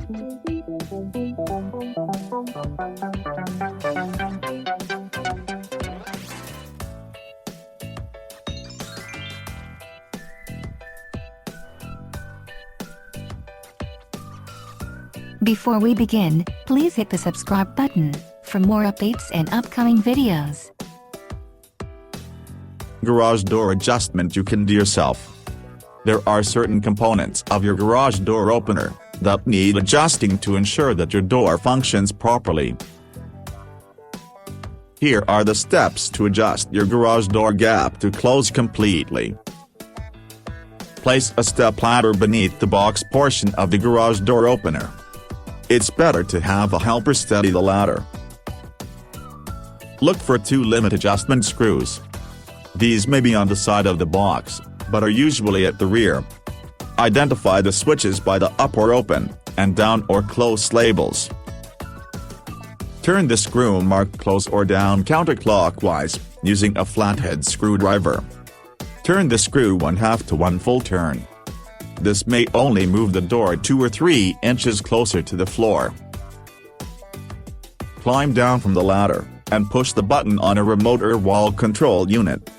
Before we begin, please hit the subscribe button for more updates and upcoming videos. Garage door adjustment you can do yourself. There are certain components of your garage door opener that need adjusting to ensure that your door functions properly. Here are the steps to adjust your garage door gap to close completely. Place a stepladder beneath the box portion of the garage door opener. It's better to have a helper steady the ladder. Look for 2 limit adjustment screws. These may be on the side of the box, but are usually at the rear. Identify the switches by the up or open, and down or close labels. Turn the screw marked close or down counterclockwise, using a flathead screwdriver. Turn the screw 1/2 to 1 full turn. This may only move the door 2 or 3 inches closer to the floor. Climb down from the ladder, and push the button on a remote or wall control unit.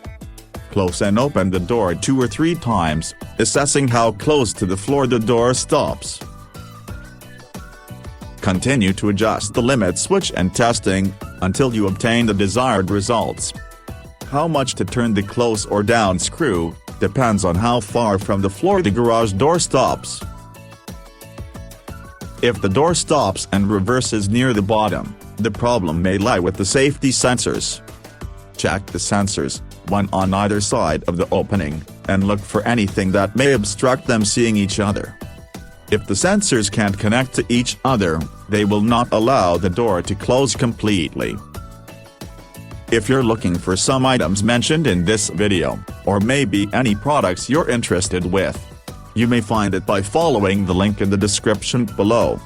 Close and open the door 2 or 3 times, assessing how close to the floor the door stops. Continue to adjust the limit switch and testing, until you obtain the desired results. How much to turn the close or down screw depends on how far from the floor the garage door stops. If the door stops and reverses near the bottom, the problem may lie with the safety sensors. Check the sensors, one on either side of the opening, and look for anything that may obstruct them seeing each other. If the sensors can't connect to each other, they will not allow the door to close completely. If you're looking for some items mentioned in this video, or maybe any products you're interested with, you may find it by following the link in the description below.